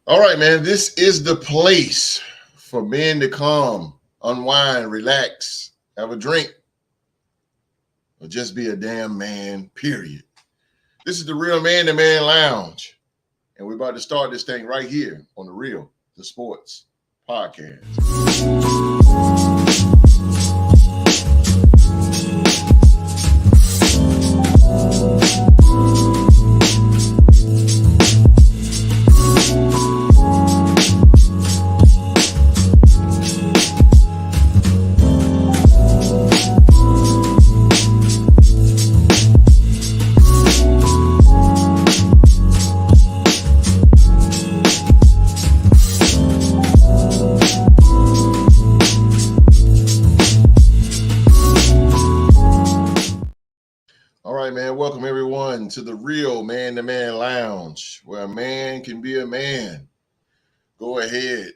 All right, man. This is the place for men to come, unwind, relax, have a drink, or just be a damn man, period. This is the Real Man to Man Lounge. And we're about to start this thing right here on the Real, the Sports Podcast. All right, man. Welcome everyone to the Real Man to Man Lounge, where a man can be a man. Go ahead,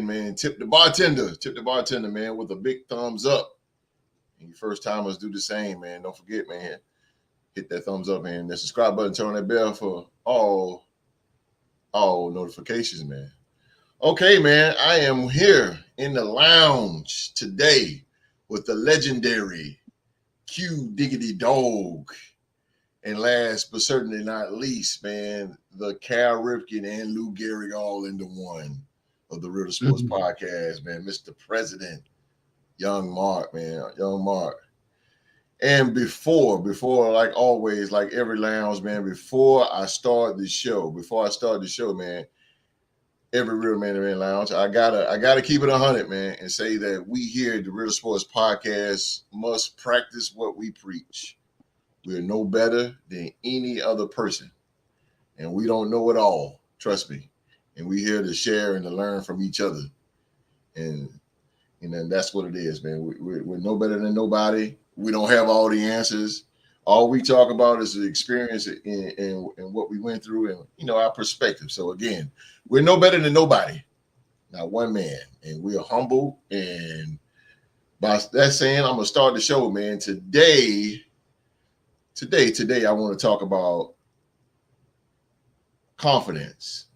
man. Tip the bartender, man, with a big thumbs up. And you first timers do the same, man. Don't forget, man. Hit that thumbs up, man. That subscribe button, turn on that bell for all notifications, man. Okay, man. I am here in the lounge today with the legendary Q Diggity Dog. And last but certainly not least, man, the Cal Ripken and Lou Gehrig all into one of the Real Sports Podcast, man. Mr. President, Young Mark, man. Young Mark. And before, like always, like every lounge, man, before I start the show, man, every Real Man to Man Lounge, I gotta keep it 100, man, and say that we here at the Real Sports Podcast must practice what we preach. We're no better than any other person, and we don't know it all. Trust me. And we're here to share and to learn from each other, and that's what it is, man. We're no better than nobody. We don't have all the answers. All we talk about is the experience and what we went through, and our perspective. So again, we're no better than nobody, not one man, and we are humble. And by that saying, I'm gonna start the show, man. Today, I want to talk about confidence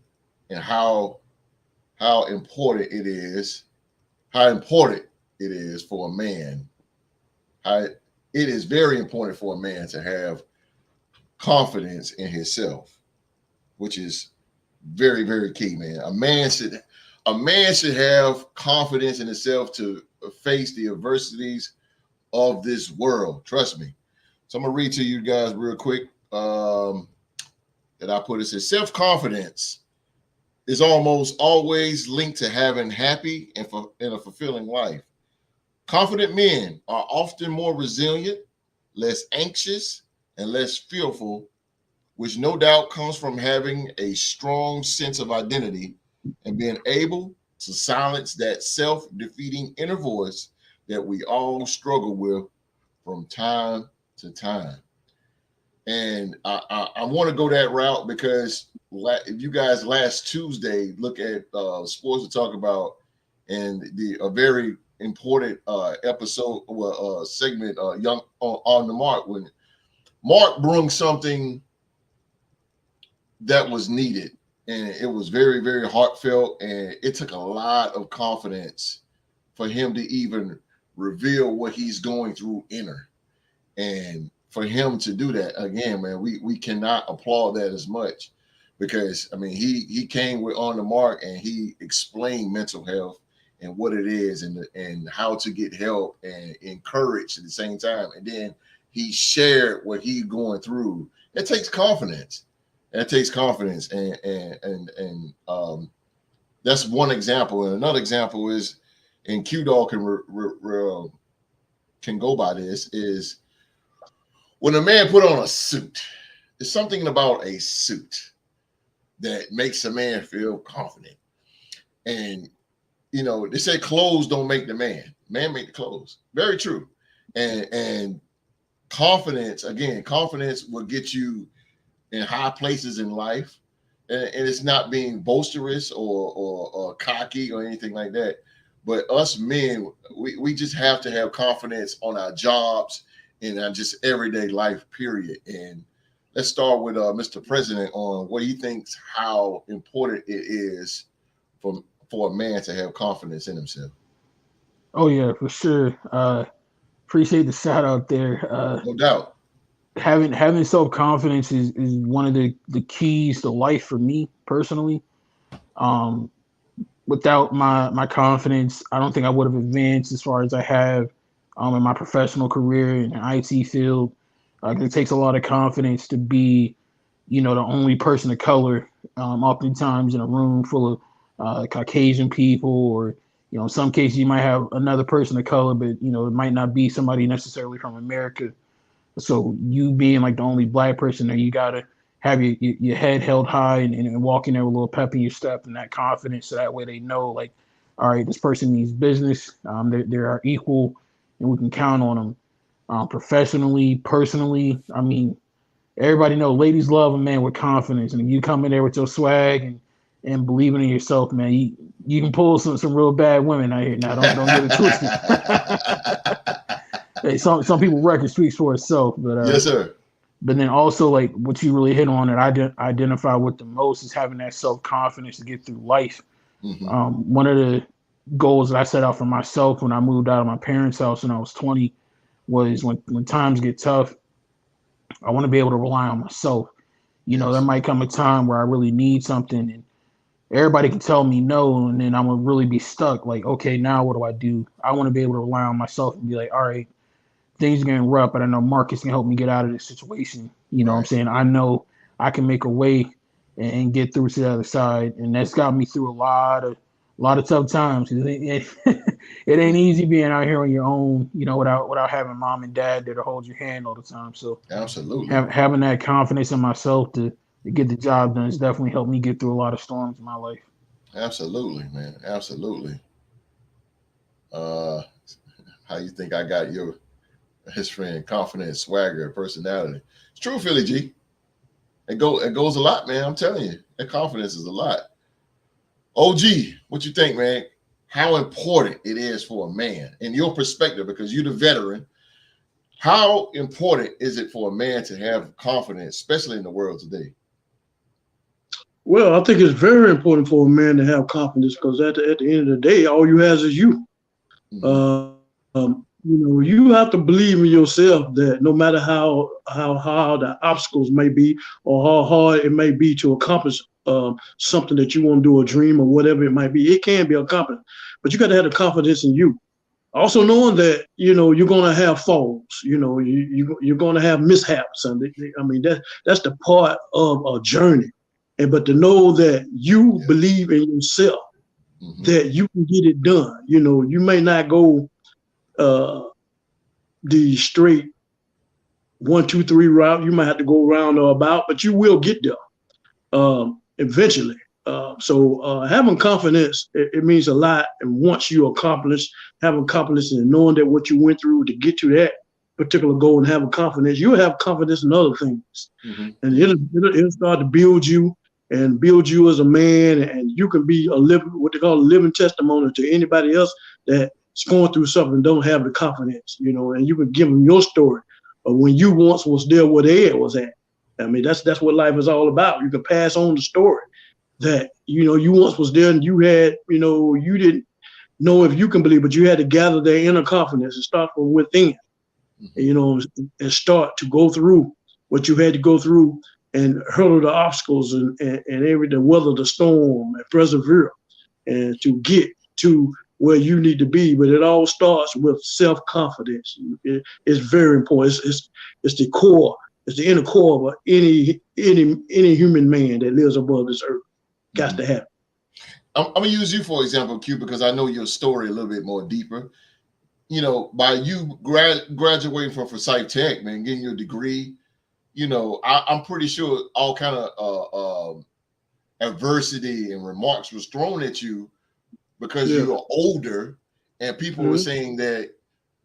and how important it is. How important it is for a man. It is very important for a man to have confidence in himself, which is very, very key, man. A man should have confidence in himself to face the adversities of this world. Trust me. So I'm gonna read to you guys real quick that I put. It says self-confidence is almost always linked to having happy and a fulfilling life. Confident men are often more resilient, less anxious, and less fearful, which no doubt comes from having a strong sense of identity and being able to silence that self-defeating inner voice that we all struggle with from time to time. And I want to go that route because if you guys last Tuesday look at sports to talk about and a very important episode segment, young on the Mark, when Mark brung something that was needed, and it was very, very heartfelt, and it took a lot of confidence for him to even reveal what he's going through inner. And for him to do that again, man, we cannot applaud that as much, because I mean he came with on the Mark and he explained mental health and what it is and how to get help and encourage at the same time, and then he shared what he's going through. It takes confidence. And that's one example. And another example is, and Q Dog can go by this, is when a man put on a suit. There's something about a suit that makes a man feel confident. And they say clothes don't make the man. Man make the clothes. Very true. And confidence will get you in high places in life. And it's not being boisterous or cocky or anything like that. But us men, we just have to have confidence on our jobs in our just everyday life, period. And let's start with Mr. President on what he thinks how important it is for a man to have confidence in himself. Oh yeah, for sure. Appreciate the shout out there. No doubt. Having self confidence is one of the keys to life for me personally. Um, Without my confidence, I don't think I would have advanced as far as I have in my professional career in the IT field. It takes a lot of confidence to be, the only person of color, oftentimes in a room full of Caucasian people, or in some cases you might have another person of color, but it might not be somebody necessarily from America. So you being like the only black person there, you gotta have your head held high and walk in there with a little pep in your step and that confidence, so that way they know like, all right, this person means business. They're our equal, and we can count on them. Professionally, personally, I mean, everybody know ladies love a man with confidence, and if you come in there with your swag and believing in yourself, man, you can pull some real bad women out here. Now, don't get it twisted. Hey, some people record speaks for itself, Yes, sir. but then also like what you really hit on that identify with the most is having that self confidence to get through life. Hmm. One of the goals that I set out for myself when I moved out of my parents' house when I was 20 was when times get tough, I want to be able to rely on myself. There Yes. might come a time where I really need something, and everybody can tell me no, and then I'm gonna really be stuck. Like, okay, now what do I do? I want to be able to rely on myself and be like, all right, things are getting rough, but I know Marcus can help me get out of this situation. You know what I'm Right. saying? I know I can make a way and get through to the other side. And that's got me through a lot of tough times. It ain't Hmm. easy being out here on your own, without having mom and dad there to hold your hand all the time. So Absolutely. having that confidence in myself to get the job done has definitely helped me get through a lot of storms in my life. Absolutely, man. Absolutely. Uh, how you think I got your his friend confidence, swagger, personality? It's true, Philly G. It goes a lot, man. I'm telling you, that confidence is a lot. OG, what you think, man? How important it is for a man, in your perspective, because you're the veteran. How important is it for a man to have confidence, especially in the world today? Well, I think it's very important for a man to have confidence because at the end of the day, all you has is you. Hmm. You have to believe in yourself that no matter how hard the obstacles may be or how hard it may be to accomplish something that you want to do, a dream or whatever it might be, it can be accomplished. But you got to have the confidence in you. Also knowing that you're going to have falls, you're going to have mishaps, and I mean that's the part of a journey. And but to know that you Yeah. believe in yourself, Hmm. that you can get it done. You may not go uh, the straight 1, 2, 3 route. You might have to go around or about, but you will get there eventually. So having confidence, it means a lot. And once you accomplish, having confidence and knowing that what you went through to get to that particular goal and having confidence, you'll have confidence in other things. Hmm. And Hmm. it'll start to build you as a man, and you can be a living, what they call a living testimony to anybody else that's going through something and don't have the confidence, and you can give them your story of when you once was there where they was at. I mean, that's what life is all about. You can pass on the story that you once was there and you had, you didn't know if you can believe, but you had to gather their inner confidence and start from within, Hmm. you know, and start to go through what you had to go through and hurdle the obstacles and everything, weather the storm and persevere and to get to where you need to be. But it all starts with self confidence. It's very important. It's the core. It's the inner core of any human man that lives above this earth. Got Hmm. to have. I'm gonna use you for example, Q, because I know your story a little bit more deeper. By you graduating from Forsyth Tech, man, getting your degree, I'm pretty sure all kind of adversity and remarks was thrown at you because Yeah. you're older, and people were Mm-hmm. saying that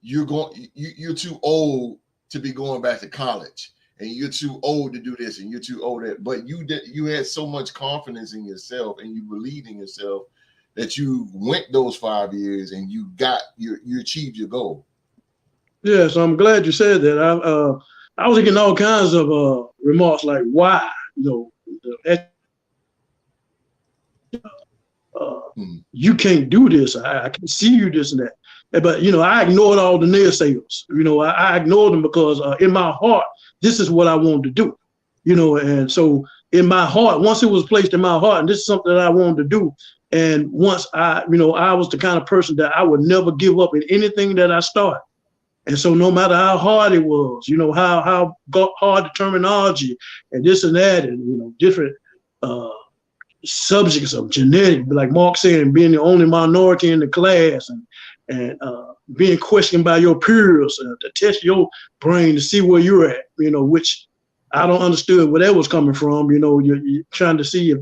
you're too old to be going back to college, and you're too old to do this, and you're too old that. But you had so much confidence in yourself, and you believed in yourself that you went those 5 years and you achieved your goal. Yeah. So I'm glad you said that. I was getting all kinds of remarks like, why? You can't do this. I can see you this and that. But, I ignored all the naysayers. I ignored them because in my heart, this is what I wanted to do. And so in my heart, once it was placed in my heart, and this is something that I wanted to do. And once I was the kind of person that I would never give up in anything that I start. And so no matter how hard it was, how hard the terminology and this and that, and, different subjects of genetic, like Mark said, being the only minority in the class, and being questioned by your peers to test your brain to see where you're at, which I don't understand where that was coming from. You're trying to see if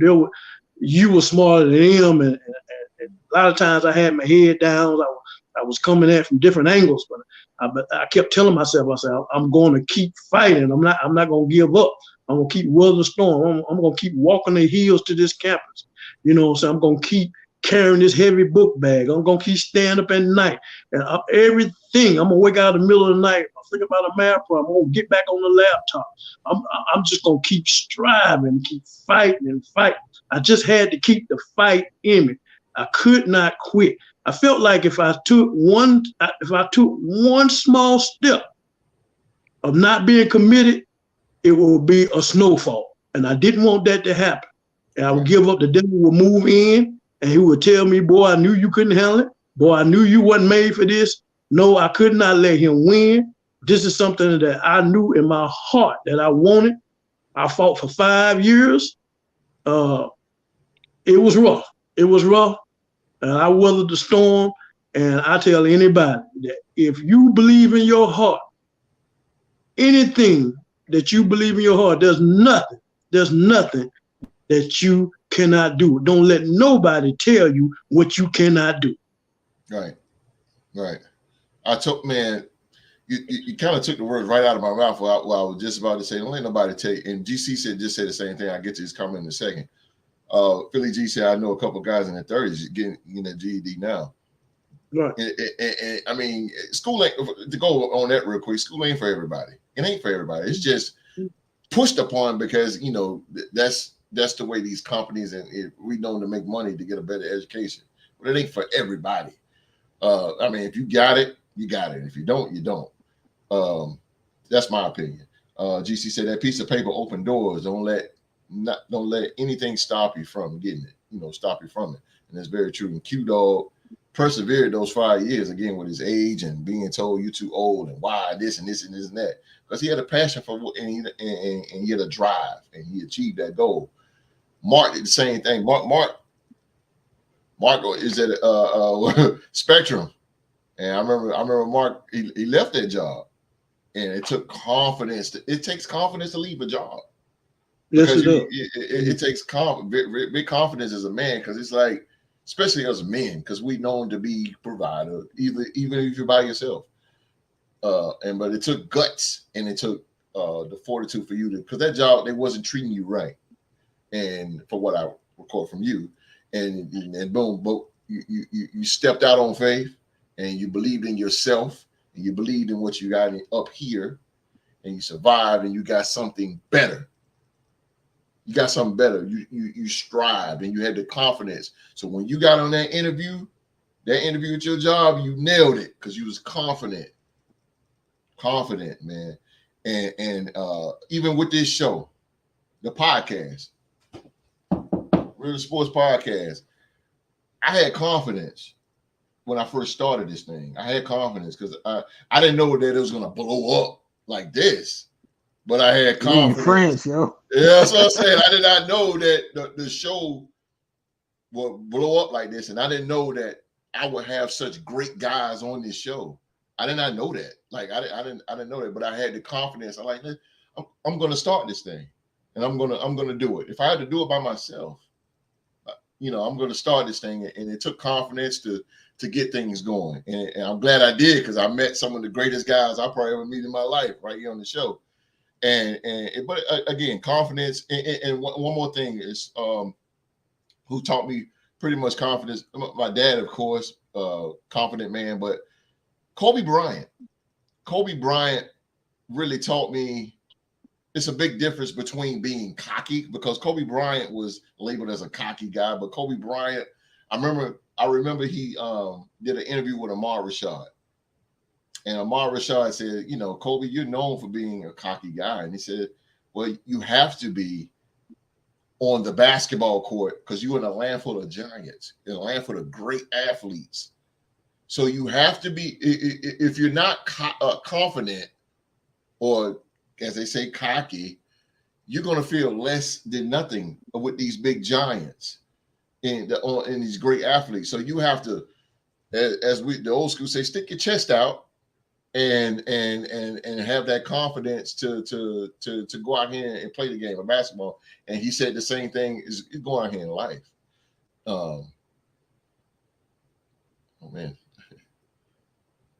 you were smarter than them, and a lot of times I had my head down. I was coming at from different angles, but I kept telling myself, I said, I'm going to keep fighting. I'm not going to give up. I'm going to keep weathering the storm. I'm going to keep walking the hills to this campus. So I'm going to keep carrying this heavy book bag. I'm going to keep staying up at night. And everything, I'm going to wake out in the middle of the night. I'm thinking about a math problem. I'm going to get back on the laptop. I'm just going to keep striving, keep fighting and fighting. I just had to keep the fight in me. I could not quit. I felt like if I took one small step of not being committed, it would be a snowfall. And I didn't want that to happen. And I would give up. The devil would move in and he would tell me, boy, I knew you couldn't handle it. Boy, I knew you wasn't made for this. No, I could not let him win. This is something that I knew in my heart that I wanted. I fought for 5 years. It was rough. It was rough. And I weathered the storm. And I tell anybody that if you believe in your heart, anything that you believe in your heart, there's nothing that you cannot do. Don't let nobody tell you what you cannot do. Right. I took, man, you kind of took the words right out of my mouth while I was just about to say, don't let nobody tell you. And GC just said the same thing. I'll get to his comment in a second. Philly G said, I know a couple of guys in their 30s getting a GED now. Right. And I mean, school ain't, to go on that real quick, school ain't for everybody. It ain't for everybody. It's just pushed upon because, that's the way these companies and we known to make money to get a better education. But it ain't for everybody. I mean, if you got it, you got it. If you don't, you don't. That's my opinion. GC said that piece of paper open doors. Don't let anything stop you from getting it. Stop you from it. And that's very true. And Q-Dog persevered those 5 years again with his age and being told you're too old and why this and this and this and that, because he had a passion for what and he had a drive and he achieved that goal. Mark did the same thing. Mark is at Spectrum, and I remember Mark he left that job, and it took confidence. It takes confidence to leave a job. Yes, it takes big confidence as a man, because it's like, especially as men, because we known to be provider, even if you're by yourself. But it took guts and it took the fortitude for you to, because that job, they wasn't treating you right. And for what I recall from you, and boom, but you stepped out on faith and you believed in yourself and you believed in what you got up here, and you survived and you got something better. You got something better. You strived and you had the confidence. So when you got on that interview at your job, you nailed it because you was confident. Confident, man. And even with this show, the podcast, Real Sports Podcast, I had confidence when I first started this thing. I had confidence because I didn't know that it was gonna blow up like this. But I had confidence. In France, yo. Yeah, that's what I'm saying. I did not know that the show would blow up like this, and I didn't know that I would have such great guys on this show. I did not know that. Like I didn't know that, but I had the confidence. I'm like, I'm going to start this thing, and I'm gonna do it. If I had to do it by myself, I'm going to start this thing, and it took confidence to get things going, and I'm glad I did, because I met some of the greatest guys I probably ever meet in my life right here on the show. But again, confidence. And one more thing is, who taught me pretty much confidence? My dad, of course, confident man. But Kobe Bryant really taught me it's a big difference between being cocky, because Kobe Bryant was labeled as a cocky guy, but Kobe Bryant, I remember he did an interview with Amar Rashad. And Amar Rashad said, you know, Kobe, you're known for being a cocky guy. And he said, well, you have to be on the basketball court because you're in a land full of giants, in a land full of great athletes. So you have to be, if you're not confident, or as they say, cocky, you're going to feel less than nothing with these big giants and these great athletes. So you have to, the old school say, stick your chest out and have that confidence to go out here and play the game of basketball. And he said the same thing is going out here in life. Oh man,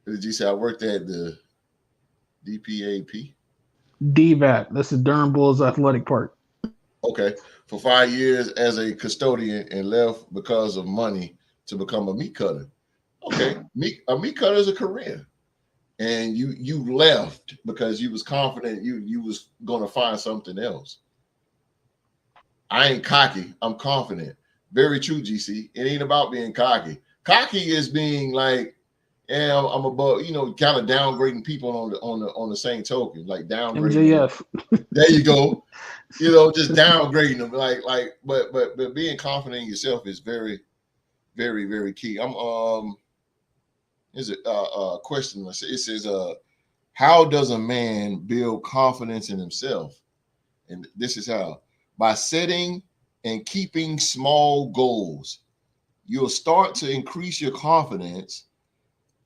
did you say I worked at the DPAP? DVAP. That's the Durham Bulls Athletic Park. Okay, for 5 years as a custodian and left because of money to become a meat cutter. Okay, a meat cutter is a career. And you left because you was confident you was gonna find something else. I ain't cocky, I'm confident. Very true, GC. It ain't about being cocky. Cocky is being like, yeah, I'm above, you know, kind of downgrading people on the same token, like downgrading. MJF. There you go. You know, just downgrading them, but being confident in yourself is very, very, very key. Is it a question? It says, how does a man build confidence in himself? And this is how: by setting and keeping small goals. You'll start to increase your confidence.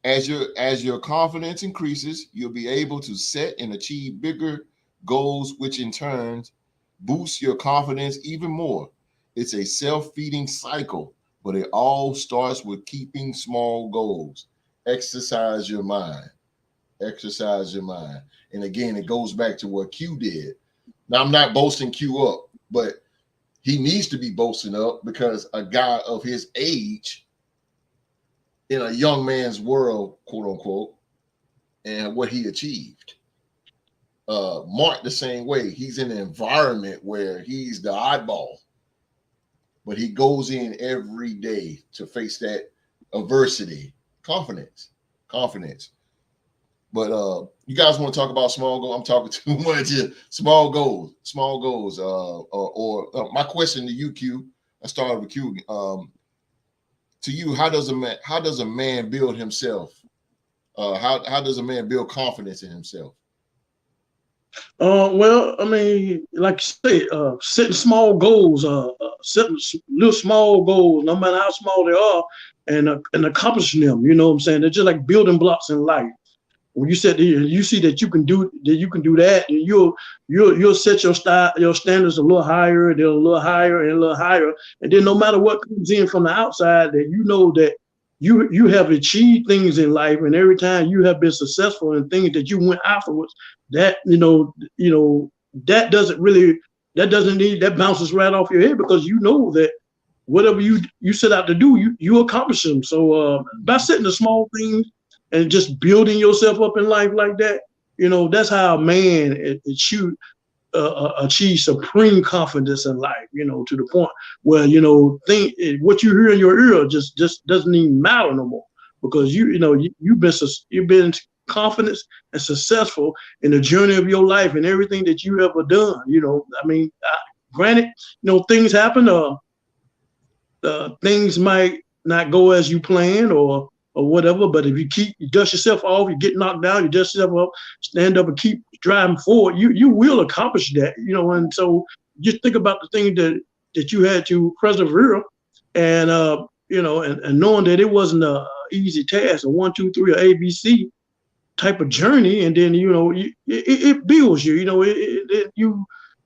As your confidence increases, you'll be able to set and achieve bigger goals, which in turn boosts your confidence even more. It's a self-feeding cycle, but it all starts with keeping small goals. Exercise your mind. Exercise your mind. And again, it goes back to what Q did. Now, I'm not boasting Q up, but he needs to be boasting up because a guy of his age in a young man's world, quote unquote, and what he achieved. Mark the same way. He's in an environment where he's the oddball, but he goes in every day to face that adversity. Confidence. But you guys want to talk about small goals? I'm talking too much here. Small goals. My question to you, Q. I started with Q. To you, how does a man build himself? How does a man build confidence in himself? Well, I mean, like you say, setting small goals, setting little small goals, no matter how small they are, and accomplishing them. You know what I'm saying? They're just like building blocks in life. When you see that you can do that, and you'll set your standards a little higher, then a little higher, and a little higher, and then no matter what comes in from the outside, that you know that you have achieved things in life, and every time you have been successful in things that you went afterwards, that that bounces right off your head, because you know that whatever you set out to do, you accomplish them. So by setting the small things and just building yourself up in life like that, that's how a man achieve supreme confidence in life, to the point where, what you hear in your ear just doesn't even matter no more, because you've been confident and successful in the journey of your life and everything that you ever done. Granted, things happen, things might not go as you planned or whatever, but if you dust yourself off, you get knocked down, you dust yourself up, stand up and keep driving forward, you will accomplish that, and so just think about the thing that you had to persevere, and and knowing that it wasn't a easy task, a 1, 2, 3 or ABC type of journey, and then it builds you,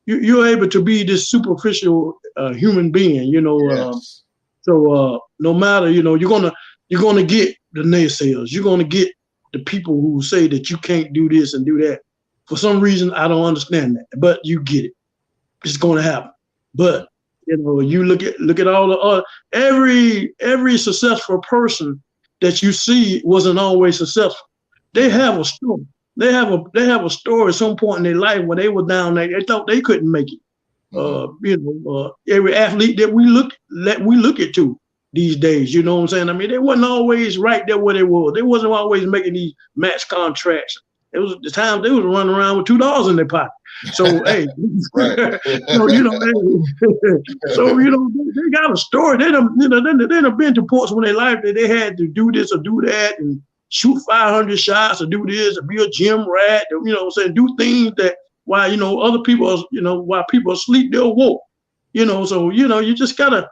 you're able to be this superficial human being, Yes. So no matter, you're gonna get the naysayers. You're gonna get the people who say that you can't do this and do that. For some reason, I don't understand that, but you get it. It's gonna happen. But you look at all the other every successful person that you see wasn't always successful. They have a story. they have a story at some point in their life where they were down there. They thought they couldn't make it. Every athlete that we look at to these days, you know what I'm saying? I mean, they wasn't always right there where they were. They wasn't always making these match contracts. It was the time they was running around with $2 in their pocket. So hey, so so they got a story. They done been to points in their life that they had to do this or do that and shoot 500 shots or do this or be a gym rat. You know what I'm saying? Do things that while other people, while people are asleep, they'll walk. So you just gotta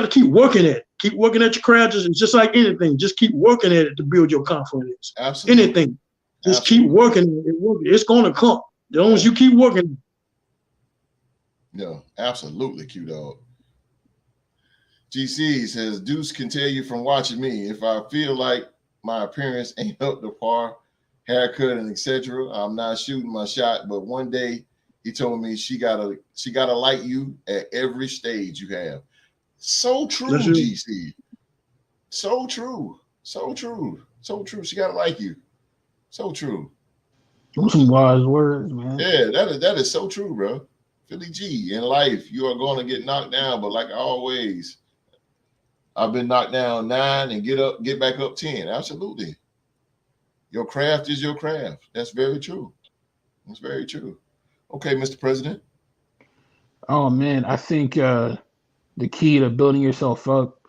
keep working at it. Keep working at your craft. It's just like anything. Just keep working at it to build your confidence. Absolutely. Anything. Just keep working at it. It's gonna come. As long as you keep working. Yeah, absolutely, Q-Dog. GC says, Deuce can tell you from watching me, if I feel like my appearance ain't up to par, haircut and etc., I'm not shooting my shot. But one day he told me she gotta like you at every stage you have. So true, GC. So true. So true. So true. She gotta like you. So true. Those some wise words, man. Yeah, that is so true, bro. Philly G, in life, you are going to get knocked down, but like always, I've been knocked down 9 and get back up 10. Absolutely. Your craft is your craft. That's very true. That's very true. Okay, Mr. President. Oh man, I think the key to building yourself up,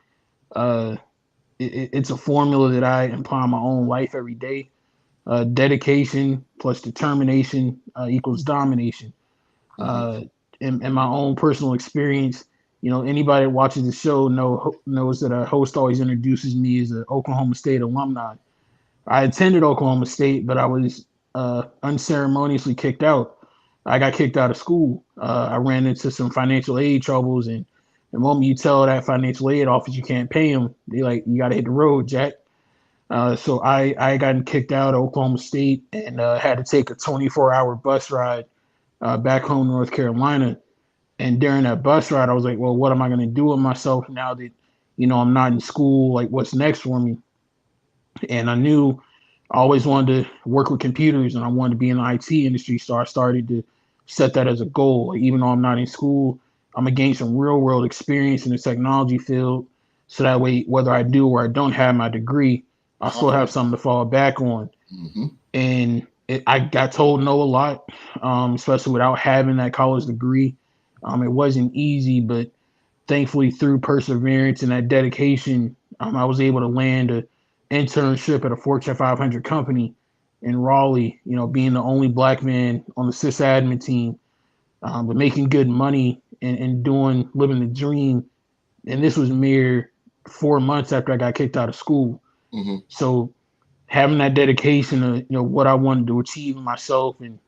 it's a formula that I apply in my own life every day. Dedication plus determination equals domination. In my own personal experience, anybody that watches the show knows that a host always introduces me as an Oklahoma State alumni. I attended Oklahoma State, but I was unceremoniously kicked out. I got kicked out of school. I ran into some financial aid troubles, and the moment you tell that financial aid office you can't pay them, they like, you got to hit the road, Jack. So I got kicked out of Oklahoma State and had to take a 24-hour bus ride back home, North Carolina. And during that bus ride, I was like, well, what am I going to do with myself now that, I'm not in school? Like, what's next for me? And I knew I always wanted to work with computers and I wanted to be in the IT industry. So I started to set that as a goal. Like, even though I'm not in school, I'm going to gain some real world experience in the technology field. So that way, whether I do or I don't have my degree, I'll still have something to fall back on. And I got told no a lot, especially without having that college degree. It wasn't easy, but thankfully through perseverance and that dedication, I was able to land an internship at a Fortune 500 company in Raleigh, being the only black man on the sysadmin team, but making good money and living the dream. And this was mere 4 months after I got kicked out of school. So having that dedication to, what I wanted to achieve in myself and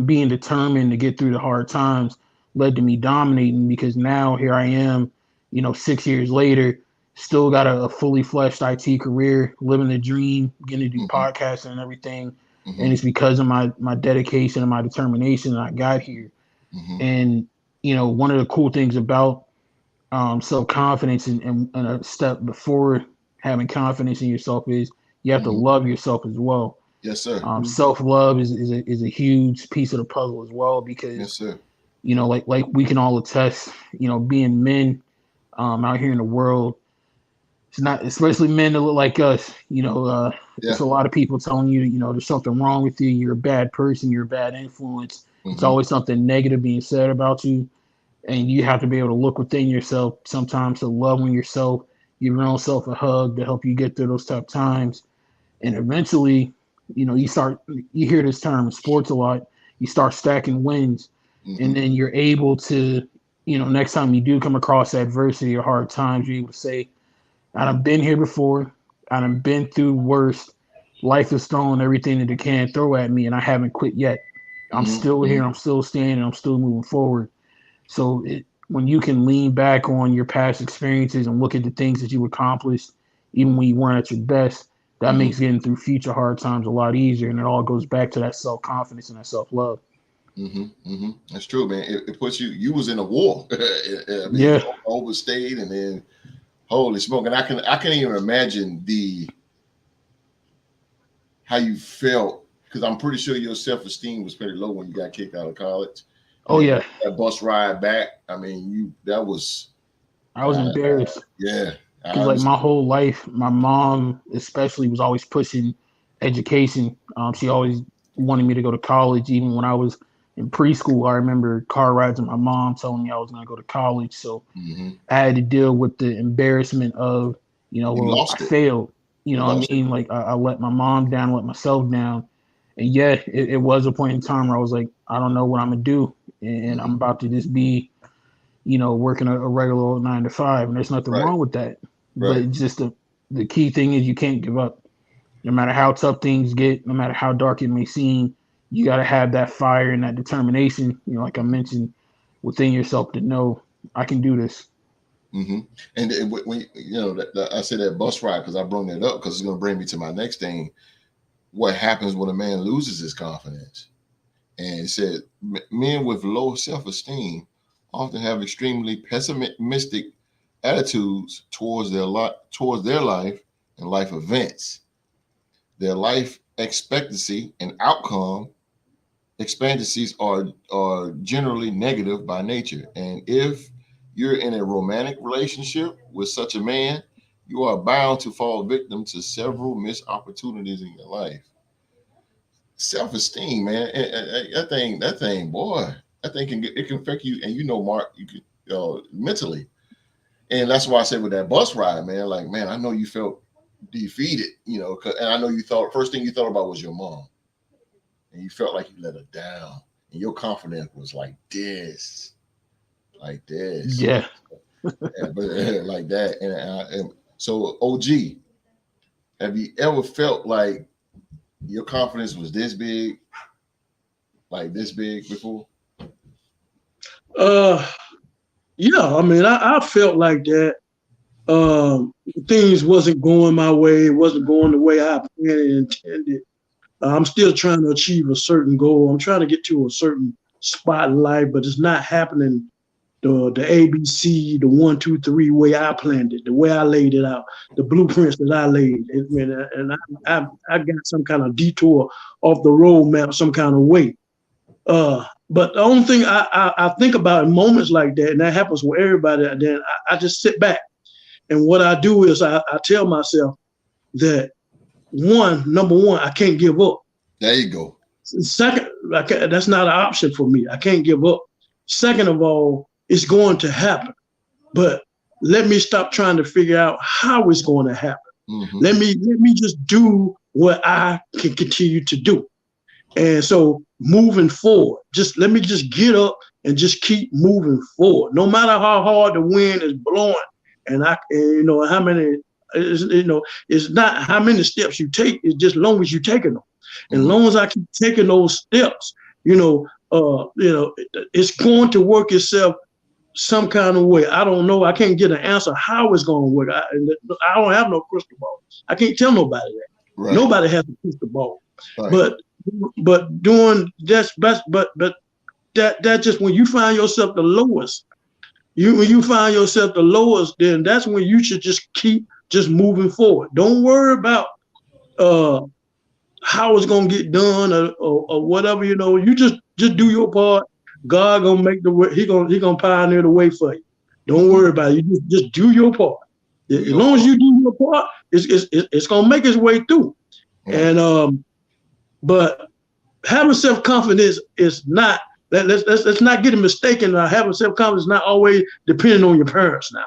being determined to get through the hard times led to me dominating, because now here I am, 6 years later, still got a fully fleshed IT career, living the dream, getting to do podcasting and everything. And it's because of my dedication and my determination that I got here. And, one of the cool things about self-confidence and a step before having confidence in yourself is you have to love yourself as well. Yes, sir. Self-love is a huge piece of the puzzle as well, because, yes, sir. Like we can all attest, being men out here in the world, it's not, especially men that look like us, it's a lot of people telling you, there's something wrong with you. You're a bad person. You're a bad influence. It's always something negative being said about you. And you have to be able to look within yourself sometimes to love on yourself, give your own self a hug to help you get through those tough times. And eventually, you hear this term in sports a lot, you start stacking wins. And then you're able to, next time you do come across adversity or hard times, you're able to say, I've been here before. I've been through worse. Life has thrown everything that it can throw at me, and I haven't quit yet. I'm still here. I'm still standing. I'm still moving forward. So when you can lean back on your past experiences and look at the things that you accomplished, even when you weren't at your best, that makes getting through future hard times a lot easier. And it all goes back to that self-confidence and that self-love. That's true, man. It puts you was in a war. I mean, overstayed, and then holy smoke. And I can even imagine the how you felt, because I'm pretty sure your self-esteem was pretty low when you got kicked out of college, and Oh then yeah, that bus ride back. I mean, that was, I was embarrassed yeah, I because like my understand. whole life, my mom especially was always pushing education. She always wanted me to go to college, even when I was in preschool. I remember car rides with my mom telling me I was going to go to college. So Hmm. I had to deal with the embarrassment of, You well, I lost it. failed. You You know what lost I it. mean? Like I let my mom down, let myself down. And yeah, it was a point in time where I was like, I don't know what I'm gonna do, and I'm Hmm. about to just be, working a regular old 9 to 5, and there's nothing Right. wrong with that. But Right. it's just the key thing is you can't give up, no matter how tough things get, no matter how dark it may seem. You got to have that fire and that determination. Like I mentioned, within yourself to know I can do this. Hmm. And when I say that bus ride because I brought that up because it's going to bring me to my next thing. What happens when a man loses his confidence? And it said men with low self-esteem often have extremely pessimistic attitudes towards their life and life events. Their life expectancy and outcome expectancies are generally negative by nature. And if you're in a romantic relationship with such a man, you are bound to fall victim to several missed opportunities in your life. Self-esteem, man, that thing, boy, that thing it can affect you, and Mark, you can, mentally. And that's why I said with that bus ride, man, like, man, I know you felt defeated, and I know you thought first thing you thought about was your mom, and you felt like you let her down, and your confidence was like this, Yeah. but like that, and so OG, have you ever felt like your confidence was this big, like this big before? Uh, yeah, I mean, I felt like that. Um, Things wasn't going my way, wasn't going the way I planned and intended. I'm still trying to achieve a certain goal. I'm trying to get to a certain spot in life, but it's not happening the ABC, the 1, 2, 3 way I planned it, the way I laid it out, the blueprints that I laid. And I got some kind of detour off the roadmap, some kind of way. But the only thing I think about in moments like that, and that happens with everybody, then I just sit back. And what I do is I tell myself that number one, I can't give up. There you go. Second, that's not an option for me. I can't give up. Second of all, it's going to happen. But let me stop trying to figure out how it's going to happen. Hmm. Let me just do what I can continue to do. And so moving forward, just let me just get up and just keep moving forward. No matter how hard the wind is blowing, and how many, it's not how many steps you take. It's just long as you're taking them. And as Hmm. long as I keep taking those steps, it's going to work itself some kind of way. I don't know. I can't get an answer how it's going to work. I don't have no crystal ball. I can't tell nobody that. Right. Nobody has a crystal ball. Right. But doing that's best. But that just when you find yourself the lowest, when you find yourself the lowest, then that's when you should just keep just moving forward. Don't worry about uh how it's gonna get done or whatever. You just do your part. God gonna make the way. He gonna pioneer the way for you. Don't Hmm. worry about it. You just do your part. Do As your long as part. you do your part, it's gonna make its way through. Right. And but having self confidence is not. Let's not get it mistaken. Having self confidence is not always depending on your parents. Now,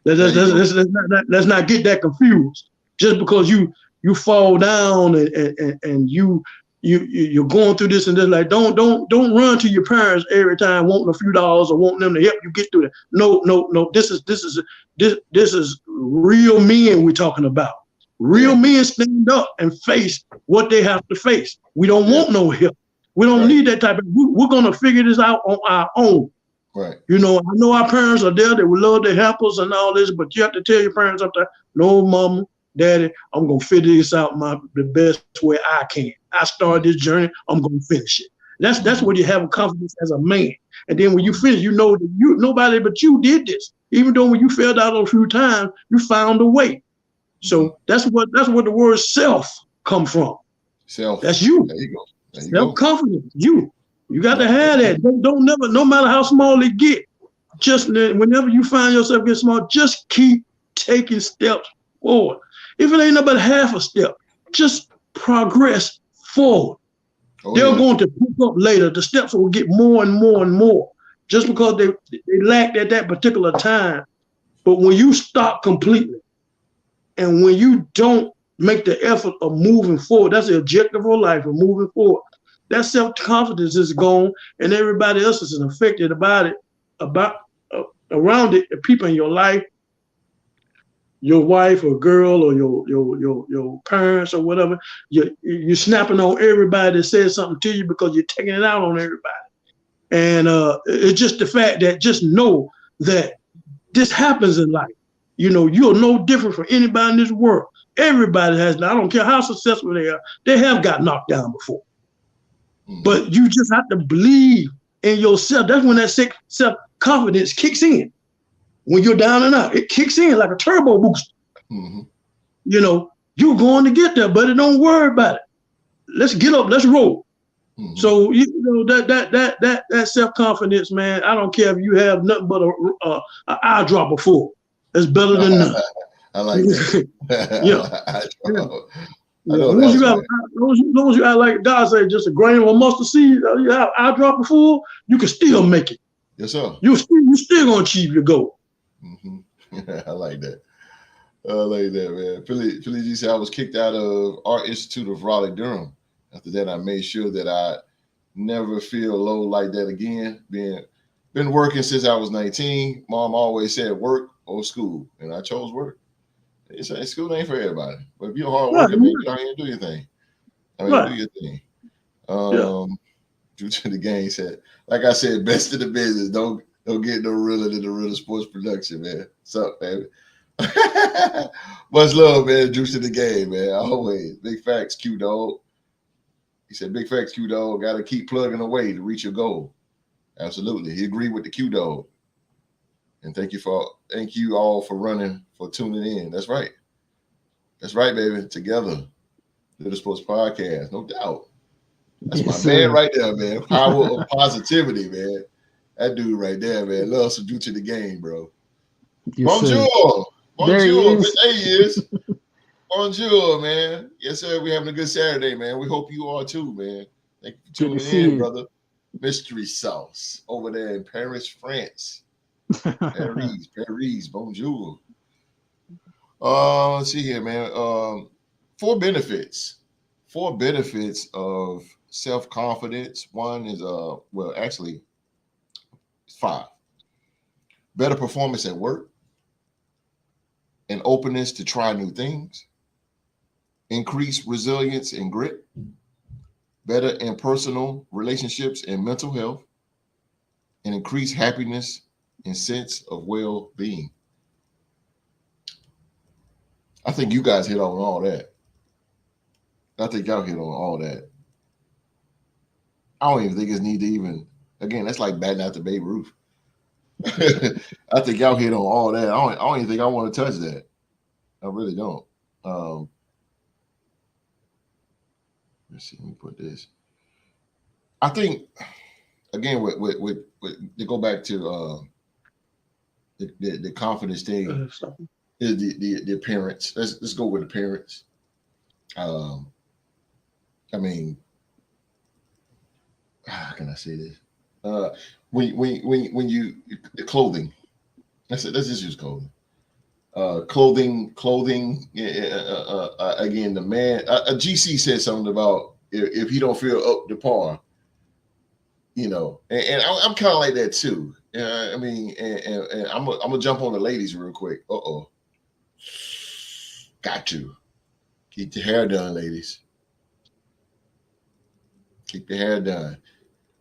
There you go. let's not get that confused. Just because you fall down and you're going through this and this, like don't run to your parents every time wanting a few dollars or wanting them to help you get through it. No, no, no. This is real men we're talking about. Yeah. Real men stand up and face what they have to face. We don't Yeah. want no help. We don't Right. need that type of. We're gonna figure this out on our own. Right. I know our parents are there. They would love to help us and all this, but you have to tell your parents up there, no, mama, daddy, I'm going to figure this out the best way I can. I started this journey. I'm going to finish it. That's Hmm. what you have confidence as a man. And then when you Hmm. finish, you know that nobody but you did this. Even though when you failed out a few times, you found a way. Hmm. So that's what the word self come from. Self. That's you. There you go. There you go. Self-confidence. You got to have that. Don't never, no matter how small it get, just whenever you find yourself getting small, just keep taking steps forward. If it ain't about half a step, just progress forward. They're going to pick up later. The steps will get more and more and more just because they lacked at that particular time. But when you stop completely and when you don't make the effort of moving forward, that's the objective of life, of moving forward. That self-confidence is gone and everybody else is affected around it, the people in your life, your wife or girl or your parents or whatever, you're snapping on everybody that says something to you because you're taking it out on everybody. And it's just the fact that just know that this happens in life. You're no different from anybody in this world. Everybody has, I don't care how successful they have got knocked down before. But you just have to believe in yourself. That's when that self-confidence kicks in. When you're down and out, it kicks in like a turbo booster. You're going to get there, buddy. Don't worry about it. Let's get up. Let's roll. So that self-confidence, man. I don't care if you have nothing but an eyedropper full. That's better than none. I like that. As long as you act like God said, just a grain of a mustard seed, you have eyedropper full, you can still make it. Yes, sir. You still gonna achieve your goal. I like that. I like that, man. Philly G said I was kicked out of Art Institute of Raleigh, Durham. After that, I made sure that I never feel low like that again. Been working since I was 19. Mom always said work or school, and I chose work. It's school ain't for everybody, but if you're a hard worker, man, get out here and do your thing. Do your thing. Due to the game said, like I said, best in the business. Don't get no realer than the real sports production, man. What's up, baby? Much love, man. Juice to the game, man. Always. Big facts, Q Dog. He said, big facts, Q Dog. Got to keep plugging away to reach your goal. Absolutely. He agreed with the Q Dog. And thank you all for tuning in. That's right. That's right, baby. Together. Little Sports Podcast. No doubt. That's my man right there, man. Power of positivity, man. That dude right there, man. Love some due to the game, bro. Yes, Bonjour. Bonjour. There he is. Bonjour, man. Yes, sir. We're having a good Saturday, man. We hope you are too, man. Thank you for tuning in, brother. Mystery sauce over there in Paris, France. Paris. Bonjour. Let's see here, man. 4 benefits of self-confidence. One is actually 5. Better performance at work, an openness to try new things, increased resilience and grit, better in personal relationships and mental health, and increased happiness and sense of well-being. I think you guys hit on all that. I think y'all hit on all that. I don't even think it's need to even, again, that's like batting out the Babe Ruth. I think y'all hit on all that. I don't even think I want to touch that. I really don't. Let's see, let me put this. I think, again, with to go back to the confidence thing is the parents. Let's go with the parents. I mean, how can I say this? When you the clothing, let's just use clothing. Clothing. Again, the man. GC said something about if he don't feel up to par, and I'm kind of like that too. I mean, and I'm gonna jump on the ladies real quick. Got to keep the hair done, ladies. Keep the hair done.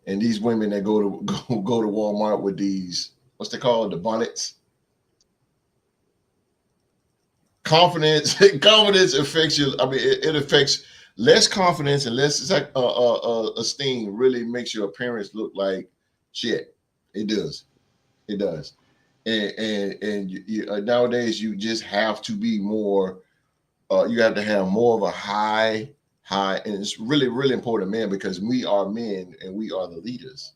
And these women that go to Walmart with these, what's they called, the bonnets. Confidence affects you. I mean, it affects less confidence and less esteem. Really makes your appearance look like shit. It does. And you, nowadays you just have to be more. You have to have more of a high high, and it's really, really important, man, because we are men and we are the leaders.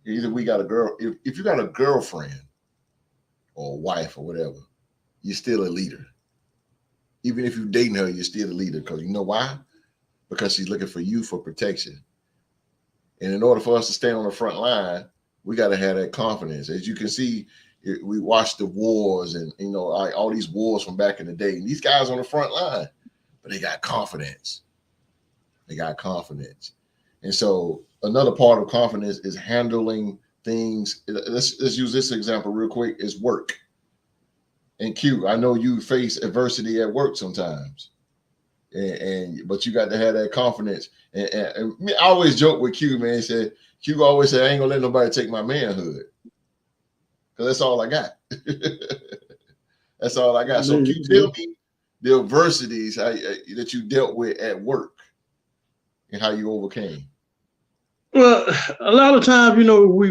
Either we got a girl, if you got a girlfriend or a wife or whatever, you're still a leader. Even if you're dating her, you're still a leader. Because you know why? Because she's looking for you for protection. And in order for us to stay on the front line, we got to have that confidence. As you can see, we watch the wars and, you know, all these wars from back in the day. And these guys on the front line, but they got confidence. They got confidence. And so another part of confidence is handling things. Let's use this example real quick, is work. And Q, I know you face adversity at work sometimes. But you got to have that confidence. And I always joke with Q, man. Q always say, I ain't gonna let nobody take my manhood. Because that's all I got. That's all I got. So Q, tell me the adversities that you dealt with at work and how you overcame. Well, a lot of times, you know, we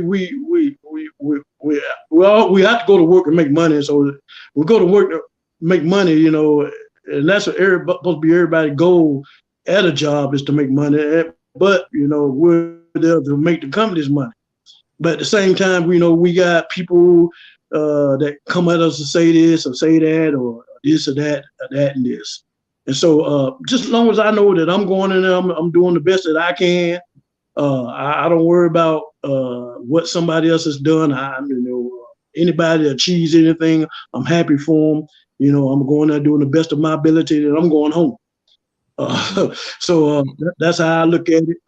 have to go to work and make money. So we go to work to make money, you know, and that's what supposed to be everybody's goal at a job, is to make money. But, you know, we're there to make the companies money. But at the same time, you know, we got people that come at us to say this or say that or this or that and this. And so just as long as I know that I'm going in there, I'm doing the best that I can. I don't worry about what somebody else has done. Anybody that achieves anything, I'm happy for them. You know, I'm going there doing the best of my ability, and I'm going home. So that's how I look at it.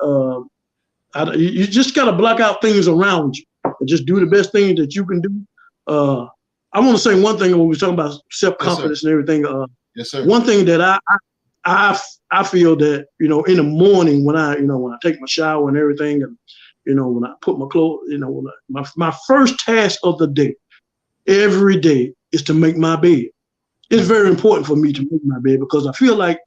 You just got to block out things around you and just do the best thing that you can do. I want to say one thing when we were talking about self-confidence and everything. Yes, sir. One thing that I feel that, you know, in the morning when I take my shower and everything, and, you know, when I put my clothes, you know, my first task of the day, every day, is to make my bed. It's very important for me to make my bed, because I feel like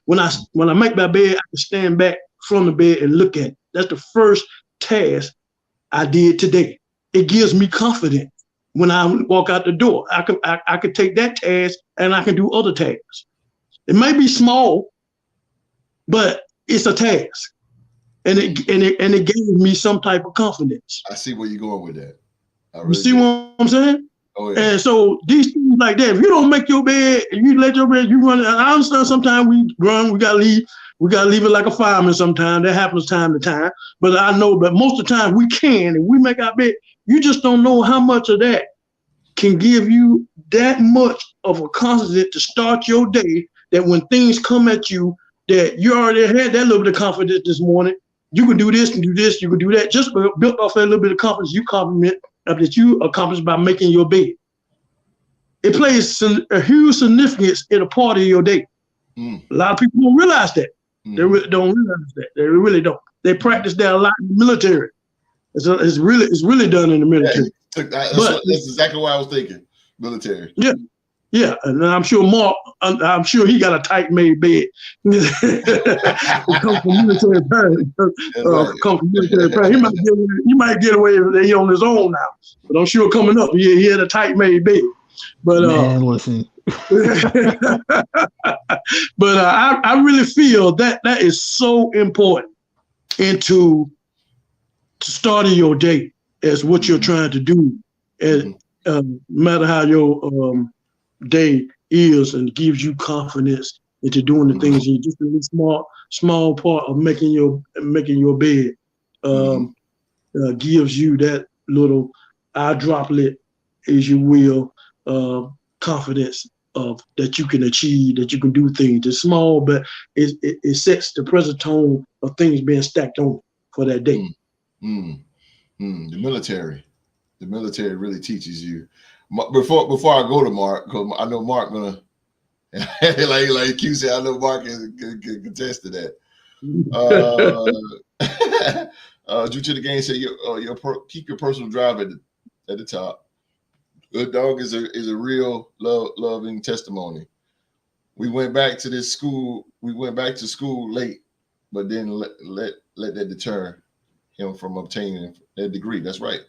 when I make my bed, I can stand back from the bed and look at it. That's the first task I did today. It gives me confidence when I walk out the door. I could take that task and I can do other tasks. It may be small, but it's a task, and it gave me some type of confidence. I see where you're going with that. You see what I'm saying? Oh, yeah. And so these things like that, if you don't make your bed and you let your bed, you run. I understand sometimes we gotta leave it like a fireman sometimes. That happens time to time. But I know, but most of the time we can, and we make our bed. You just don't know how much of that can give you that much of a confidence to start your day, that when things come at you, that you already had that little bit of confidence this morning. You can do this and do this, you can do that. Just built off that little bit of confidence that you accomplished by making your bed. It plays a huge significance in a part of your day. A lot of people don't realize that. They really don't realize that. They really don't. They practice that a lot in the military. It's really done in the military. Yeah, that's exactly what I was thinking. Military. Yeah. Yeah, and I'm sure he got a tight made bed. It comes from military parents. He might get away with it on his own now, but I'm sure coming up, he had a tight made bed. But man, listen. But I really feel that is so important into starting your day as what you're trying to do, and no matter how your day is, and gives you confidence into doing the things. You just a really small part of making your bed gives you that little eye droplet, as you will, confidence of that you can achieve, that you can do things. It's small, but it sets the present tone of things being stacked on for that day. The military really teaches you. Before I go to Mark, because I know Mark gonna like Q said, I know Mark can contest to that. Due to the game, say keep your personal drive at the top. Good dog is a real loving testimony. We went back to this school. We went back to school late, but then let that deter him from obtaining that degree. That's right.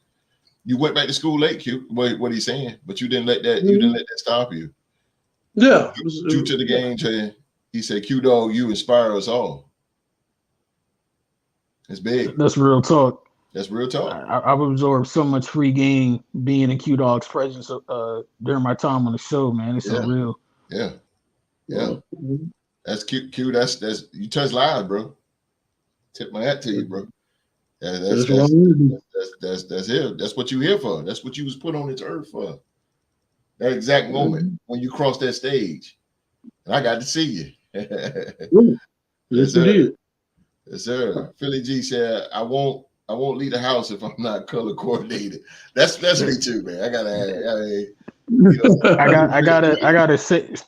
You went back to school late, Q. What he's saying, but you didn't let that. You didn't let that stop you. Yeah. Due to the game, He said, Q Dog, you inspire us all. It's big. That's real talk. That's real talk. I've absorbed so much free game being in Q Dog's presence during my time on the show, man. It's so real. Yeah. Yeah. That's cute. That's you touch live, bro. Tip my hat to you, bro. That's it. That's what you here for. That's what you was put on this earth for. That exact moment when you crossed that stage. And I got to see you. Yes, you did. Yes, sir. Philly G said, I won't leave the house if I'm not color coordinated. That's me too, man. I gotta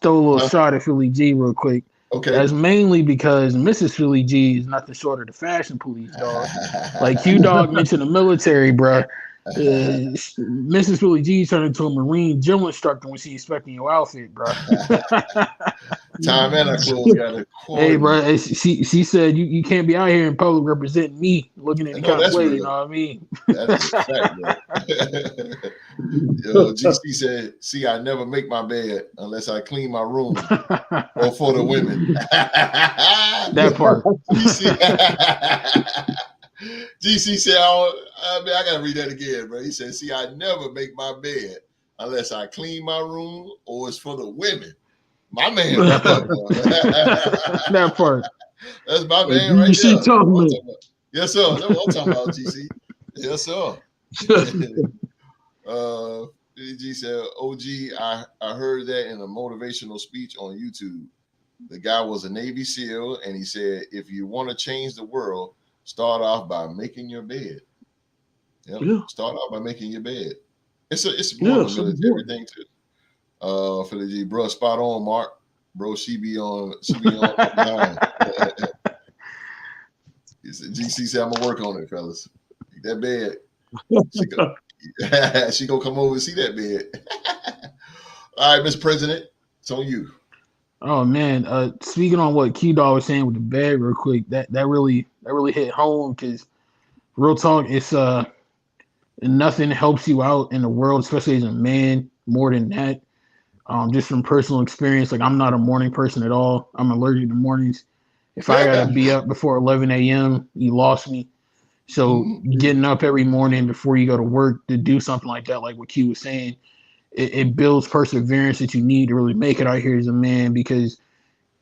throw a little shot at Philly G real quick. Okay. That's mainly because Mrs. Philly G is nothing short of the fashion police, dog. Like Q Dog mentioned the military, bro. Mrs. Philly G turned into a Marine drill instructor when she inspecting your outfit, bro. Time and our clothes got it. Hey, bro, she said you can't be out here in public representing me, looking at me kind of way. You know what I mean? That is a fact, bro. GC said, "See, I never make my bed unless I clean my room or for the women." That part. GC said, I gotta read that again, bro. He said, "See, I never make my bed unless I clean my room or it's for the women." My man. That part. That's my man right there. Talking yes, sir. That's what I'm talking about, GC. Yes, sir. G said, OG, I heard that in a motivational speech on YouTube. The guy was a Navy SEAL, and he said, if you want to change the world, start off by making your bed. Yep. Yeah. Start off by making your bed. It's more of a military thing too. Philly G, bro, spot on, Mark. Bro, she be on behind. GC said, I'm gonna work on it, fellas. That bed. She gonna come over and see that bed. All right, Mr. President, it's on you. Oh man, speaking on what Q Dog was saying with the bed, real quick, that really hit home because real talk, it's nothing helps you out in the world, especially as a man, more than that. Just from personal experience, like I'm not a morning person at all. I'm allergic to mornings. If I gotta be up before 11 a.m., you lost me. So getting up every morning before you go to work to do something like that, like what Q was saying, it builds perseverance that you need to really make it out here as a man. Because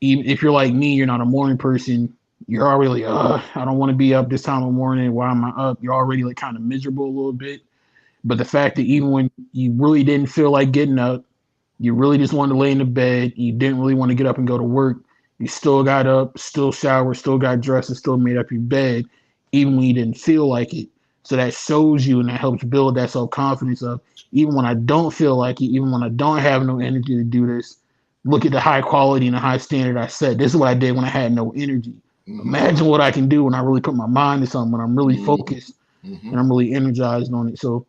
even if you're like me, you're not a morning person. You're already like, I don't want to be up this time of morning. Why am I up? You're already like kind of miserable a little bit. But the fact that even when you really didn't feel like getting up, you really just wanted to lay in the bed, you didn't really want to get up and go to work, you still got up, still showered, still got dressed, and still made up your bed, even when you didn't feel like it. So that shows you and that helps build that self-confidence of, even when I don't feel like it, even when I don't have no energy to do this, look at the high quality and the high standard I set. This is what I did when I had no energy. Imagine what I can do when I really put my mind to something, when I'm really focused and I'm really energized on it. So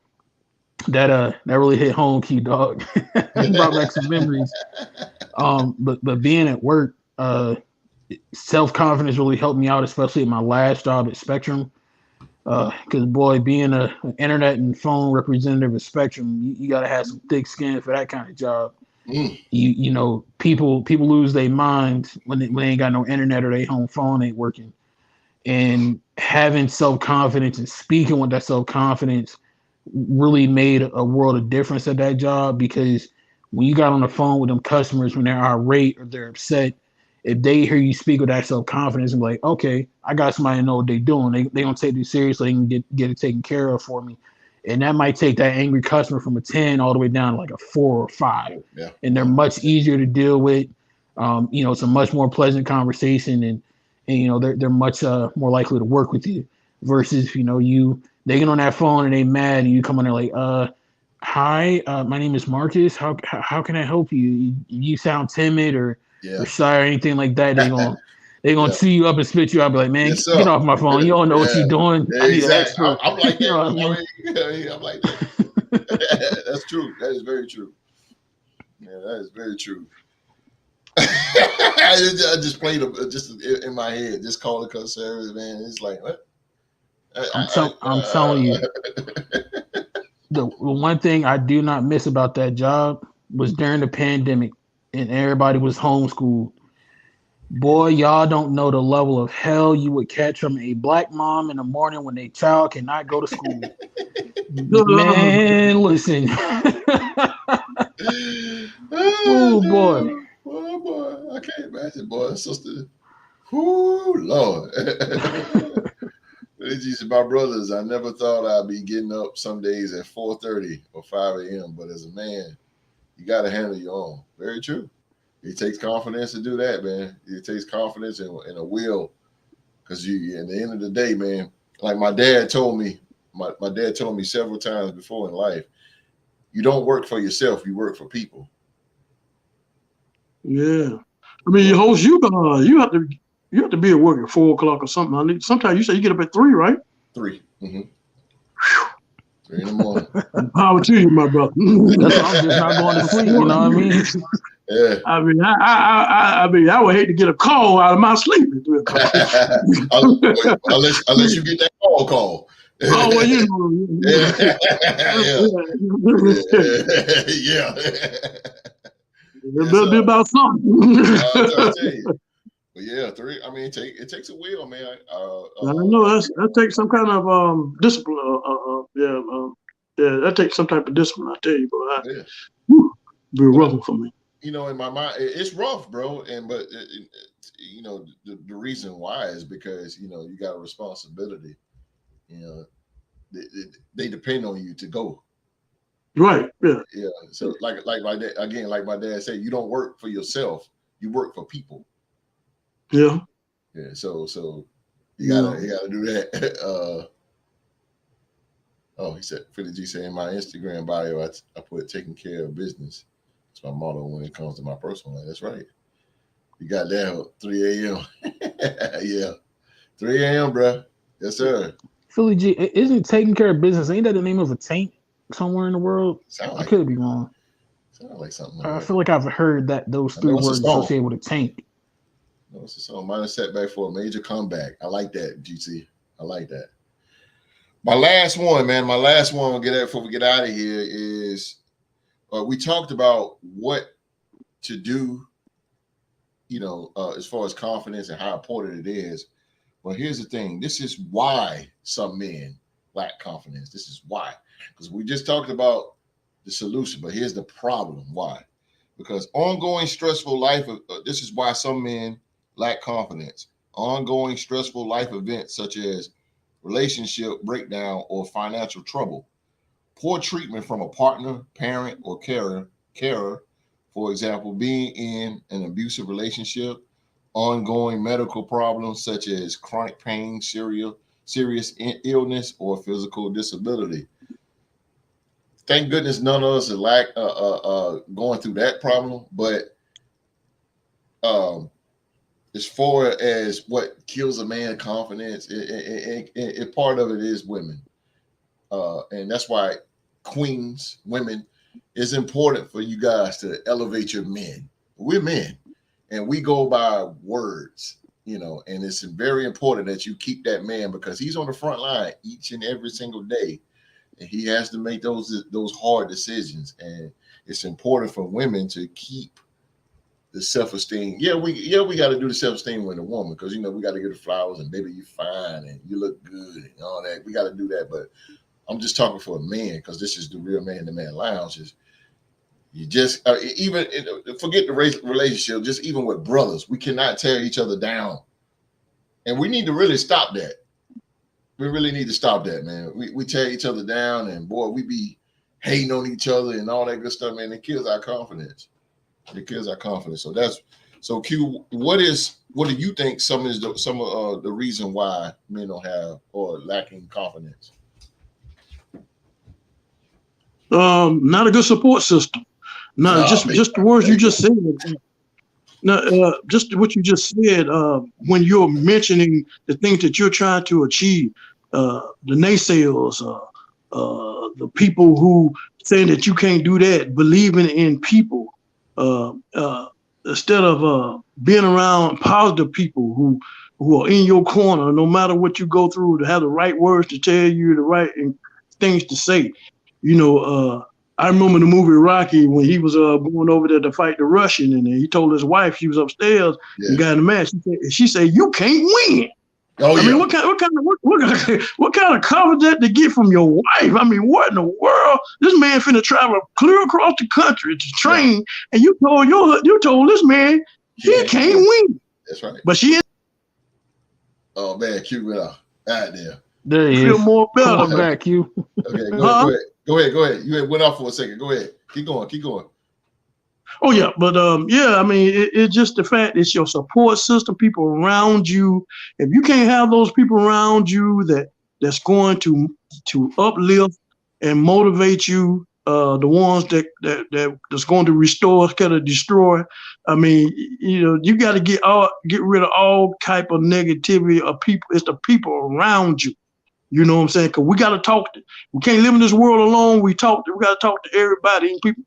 that really hit home, Q Dog. Brought back some memories. But being at work, self-confidence really helped me out, especially at my last job at Spectrum. Because boy, being an internet and phone representative of Spectrum, you got to have some thick skin for that kind of job. You know, people lose their minds when they ain't got no internet or their home phone ain't working. And having self-confidence and speaking with that self-confidence really made a world of difference at that job, because when you got on the phone with them customers, when they're irate or they're upset, if they hear you speak with that self-confidence and be like, okay, I got somebody to know what they're doing. They don't take this seriously and get it taken care of for me. And that might take that angry customer from a 10 all the way down to like a 4 or 5. Yeah. And they're much easier to deal with. You know, it's a much more pleasant conversation, and you know, they're much more likely to work with you versus, you know, they get on that phone and they mad and you come on there like, hi, my name is Marcus. How can I help you? You sound timid or shy or anything like that. They're gonna chew you up and spit you out. Be like, man, get off my phone. You don't know what you're doing. Yeah, I need an expert. I'm like that. You know what I mean? I'm like that. That's true. That is very true. Yeah, that is very true. I just played just in my head. Just call it cuss service, man. It's like what? I'm telling you. The one thing I do not miss about that job was during the pandemic and everybody was homeschooled. Boy, y'all don't know the level of hell you would catch from a black mom in the morning when their child cannot go to school. Man, listen. Oh boy. Oh boy, I can't imagine, boy, sister. Whoo, Lord. These are my brothers. I never thought I'd be getting up some days at 4:30 or 5 a.m. But as a man, you got to handle your own. Very true. It takes confidence to do that, man. It takes confidence and a will. Because you, at the end of the day, man, like my dad told me, my dad told me several times before in life, you don't work for yourself, you work for people. Yeah. I mean, you host, you have to be at work at 4 o'clock or something. Sometimes you say you get up at 3, right? 3. Mm-hmm. 3 in the morning. Power to you, my brother. That's why I'm just not going to sleep. You know what I mean? Yeah. I mean, I would hate to get a call out of my sleep at 3 o'clock. unless you get that call. Oh, well, you know. Yeah. Yeah. It better be about something. I'll tell you. But yeah, 3. I mean, it takes a will, man. I know that takes some kind of discipline. That takes some type of discipline. I tell you, but be rough for me. You know, in my mind, it's rough, bro. But you know, the reason why is because you know you got a responsibility. You know, they depend on you to go. Right. Yeah. Yeah. So like my dad again, like my dad said, you don't work for yourself. You work for people. Yeah. Yeah. So you gotta do that. Oh, he said, Philly G said in my Instagram bio, I put taking care of business. It's my motto when it comes to my personal life. That's right. You got that 3 a.m. Yeah. 3 a.m., bro. Yes, sir. Philly G, isn't taking care of business? Ain't that the name of a tank somewhere in the world? I could be wrong. Sound like something. I feel like I've heard those 3 words associated with a tank. No, it's a song. Minor setback for a major comeback. I like that, GC. I like that. My last one, man. My last one we'll get at before we get out of here is we talked about what to do, you know, as far as confidence and how important it is. But here's the thing. This is why some men lack confidence. This is why. Because we just talked about the solution, but here's the problem. Why? Because ongoing stressful life, this is why some men lack confidence. Ongoing stressful life events such as relationship breakdown or financial trouble, poor treatment from a partner, parent, or carer, for example, being in an abusive relationship, ongoing medical problems such as chronic pain, serious illness, or physical disability. Thank goodness none of us are going through that problem, but as far as what kills a man's confidence, it part of it is women. And that's why queens, women, it's important for you guys to elevate your men. We're men and we go by words, you know, and it's very important that you keep that man because he's on the front line each and every single day. And he has to make those hard decisions. And it's important for women to keep the self-esteem. Yeah, we got to do the self-esteem with a woman because, you know, we got to get the flowers and baby, you fine and you look good and all that. We got to do that. But I'm just talking for a man because this is the real man to man lounge. You just even forget the relationship. Just even with brothers, we cannot tear each other down, and we need to really stop that. We really need to stop that, man. We tear each other down, and boy, we be hating on each other and all that good stuff, man. It kills our confidence. It kills our confidence. So Q. What do you think some of the reason why men don't have or lacking confidence? Not a good support system. No, just the words you just said. No, just what you just said. When you're mentioning the things that you're trying to achieve, the naysayers, the people who saying that you can't do that, believing in people, instead of being around positive people who are in your corner, no matter what you go through, to have the right words to tell you, the right things to say. You know, I remember the movie Rocky when he was going over there to fight the Russian, and he told his wife she was upstairs and got in the match. She said, "You can't win." Oh I yeah. mean, what kind of confidence to get from your wife? I mean, what in the world? This man finna travel clear across the country to train, and you told this man he can't win. That's right. But she. Oh man, Q went off. Right there. There he feel is. more better. Come on back, Q. Okay, go ahead. You went off for a second. Go ahead. Keep going. Oh yeah, but yeah, I mean, it's just the fact it's your support system, people around you. If you can't have those people around you that's going to uplift and motivate you, the ones that's going to restore instead of destroy. I mean, you got to get rid of all type of negativity of people. It's the people around you. You know what I'm saying? Because we got to talk. We can't live in this world alone. We got to talk to everybody and people.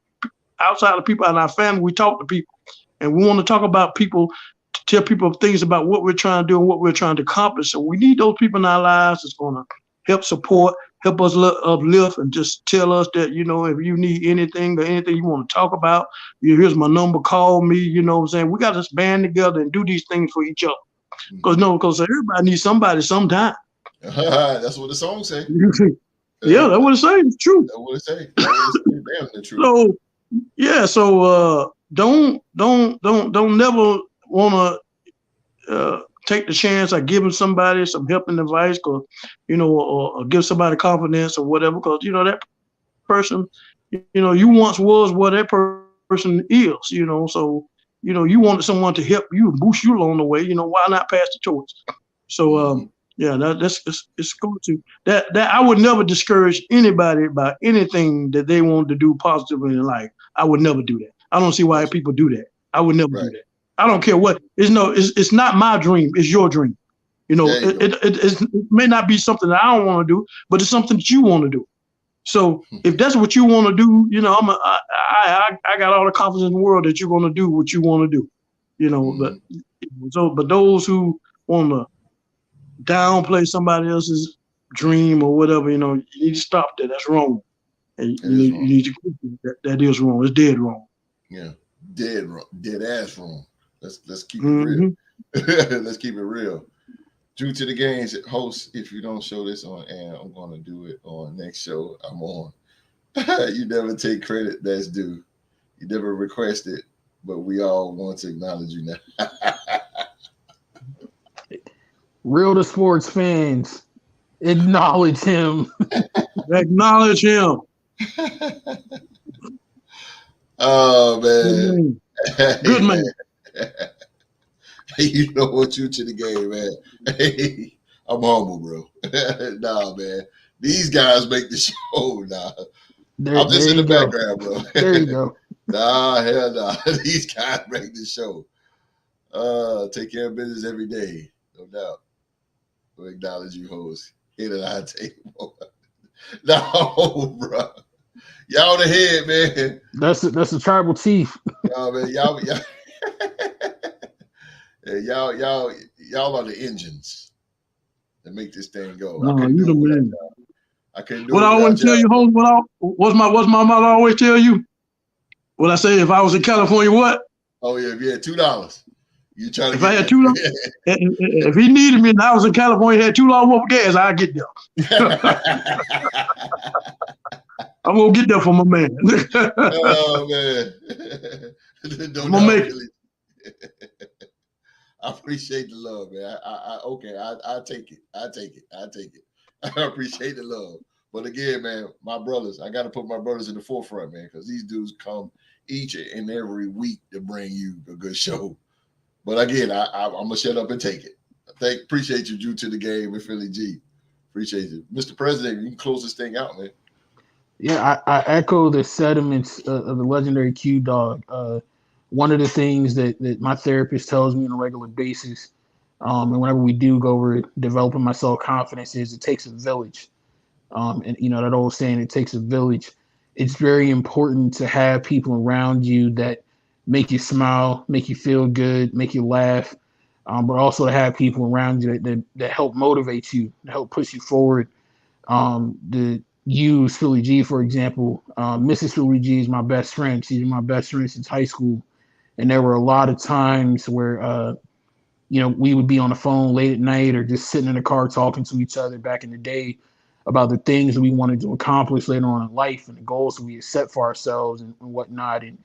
Outside of people in our family, we talk to people, and we want to talk about people, to tell people things about what we're trying to do and what we're trying to accomplish. So we need those people in our lives that's going to help support, help us uplift, and just tell us that, if you need anything or anything you want to talk about, here's my number, call me. You know what I'm saying? We got to band together and do these things for each other. Because everybody needs somebody sometime. That's what the song say. Yeah, that's what it says. It's true. That's what it say. Damn, the truth. So yeah, so don't never want to take the chance of giving somebody some helping advice, or give somebody confidence or whatever, because that person, you once was what that person is, so you wanted someone to help you and boost you along the way. Why not pass the torch? So yeah, it's going to that I would never discourage anybody about anything that they want to do positively in life. I would never do that. I don't see why people do that. I would never do that. I don't care what. It's not my dream. It's your dream. It may not be something that I don't want to do, but it's something that you want to do. So if that's what you want to do, I got all the confidence in the world that you're going to do what you want to do. But those who want to downplay somebody else's dream or whatever, you need to stop that. That's wrong. And you need to quit that is wrong. It's dead wrong. Yeah, dead wrong, dead ass wrong. Let's keep it real. Let's keep it real. Due to the games, host, if you don't show this on air, I'm gonna do it on next show I'm on. You never take credit that's due. You never request it, but we all want to acknowledge you now. Real to sports fans, acknowledge him. Acknowledge him. Oh man, good man. Hey, you know what? You to the game, man. Hey, I'm humble, bro. Nah, man. These guys make the show. Nah, I'm just in the background, bro. There you go. Nah, hell nah. These guys make the show. Take care of business every day, no doubt. We'll acknowledge you, host. Hit it on table. No, bro. Y'all the head, man. That's the tribal chief. Y'all, man. Y'all are the engines that make this thing go. No, you the man. I couldn't do what it. I always tell you, host. What's my mother always tell you? What I say if I was in California, what? Oh yeah, if you had $2, you try to. If I had $2, if he needed me and I was in California, had $2 worth of gas, I'd get there. I'm gonna get there for my man. Oh man, I'm gonna make it. I appreciate the love, man. I take it. I appreciate the love. But again, man, my brothers, I got to put my brothers in the forefront, man, because these dudes come each and every week to bring you a good show. But again, I'm gonna shut up and take it. Appreciate you, Drew, to the game with Philly G. Appreciate you, Mr. President. You can close this thing out, man. Yeah, I echo the sentiments of the legendary Q Dog. One of the things that my therapist tells me on a regular basis, and whenever we do go over developing my self-confidence, is it takes a village. And that old saying, it takes a village. It's very important to have people around you that make you smile, make you feel good, make you laugh, but also to have people around you that help motivate you, help push you forward. use Philly G, for example. Mrs. Philly G is my best friend. She's my best friend since high school. And there were a lot of times where, we would be on the phone late at night or just sitting in the car talking to each other back in the day about the things that we wanted to accomplish later on in life and the goals that we had set for ourselves and whatnot. And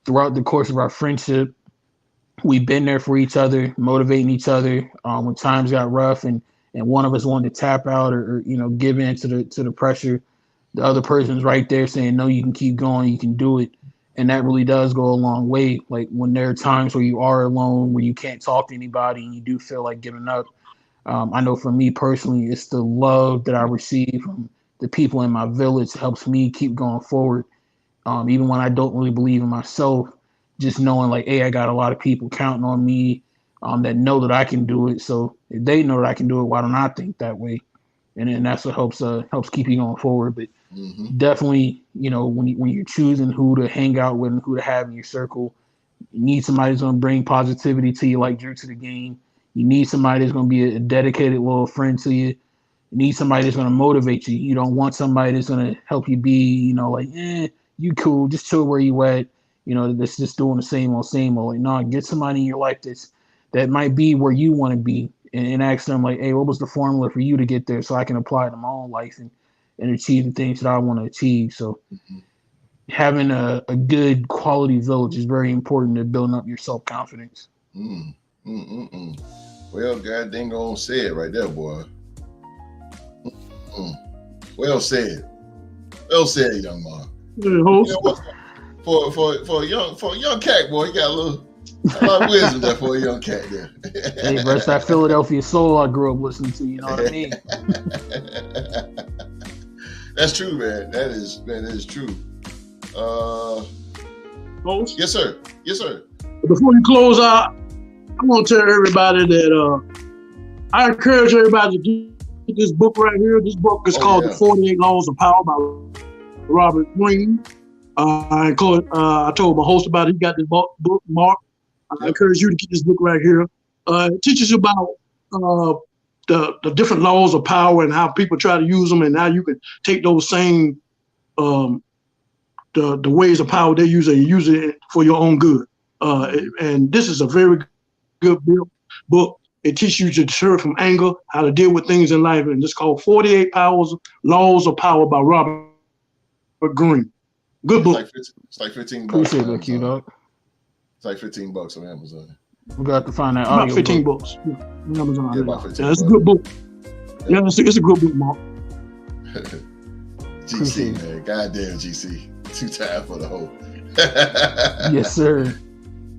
throughout the course of our friendship, we've been there for each other, motivating each other when times got rough and one of us wanted to tap out or give in to the pressure. The other person's right there saying, no, you can keep going, you can do it. And that really does go a long way. Like when there are times where you are alone, where you can't talk to anybody and you do feel like giving up. I know for me personally, it's the love that I receive from the people in my village helps me keep going forward. Even when I don't really believe in myself, just knowing like, hey, I got a lot of people counting on me that know that I can do it. So if they know that I can do it, why don't I think that way? And then that's what helps keep you going forward. But definitely, when you're choosing who to hang out with and who to have in your circle, you need somebody who's going to bring positivity to you, like Drew to the game. You need somebody that's going to be a dedicated little friend to you. You need somebody that's going to motivate you. You don't want somebody that's going to help you be, like, you cool, just chill where you at. That's just doing the same old, same old. Like, no, get somebody in your life that might be where you want to be, and ask them like, hey, what was the formula for you to get there, so I can apply it to my own life and achieve the things that I want to achieve. So having a good quality village is very important to building up your self-confidence. Well, God dang on say it right there, boy. Well said. Well said, young man. For a young cat, boy, you got a lot of wisdom there for a young cat there. Hey, bro, it's that Philadelphia soul I grew up listening to. You know what I mean? That's true, man. That is true. Host? Yes, sir. Yes, sir. Before you close out, I want to tell everybody that I encourage everybody to get this book right here. This book is called The 48 Laws of Power by Robert Greene. I told my host about it. He got this book, Mark. I encourage you to get this book right here. It teaches you about the different laws of power and how people try to use them, and how you can take those same the ways of power they use and use it for your own good. And this is a very good book. It teaches you to deter from anger, how to deal with things in life, and it's called 48 Laws of Power by Robert Greene. Good book. It's like $15. Appreciate that, Q Dog. It's like $15 on Amazon. We got to find that about audio 15 book. bucks. Yeah, Amazon. About 15 it's a good book. Yeah, it's a good book, Mark. GC, man. Goddamn GC. 2 times for the whole. Yes, sir.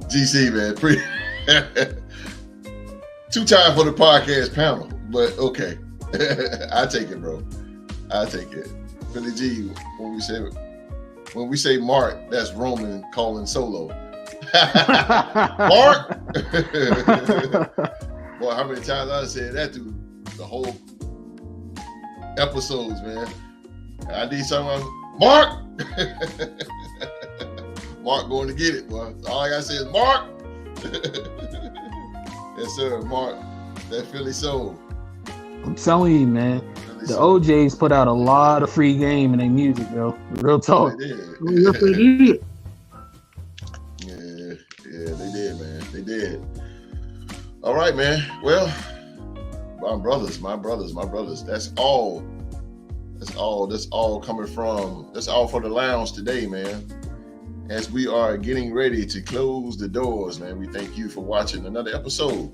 GC, man. 2 times for the podcast panel. But okay. I take it, bro. I take it. Philly G, when we say Mark, that's Roman calling Solo. Mark. Boy, how many times I said that through the whole episodes, man. I need someone, Mark. Mark going to get it, boy. All I gotta say is Mark. Yes, sir, Mark. That Philly soul. I'm telling you, man. The OJs put out a lot of free game in their music, bro. Real talk. They did. Yes, they did. Yeah, they did, man. They did. All right, man. Well, my brothers. That's all coming from. That's all for the lounge today, man. As we are getting ready to close the doors, man, we thank you for watching another episode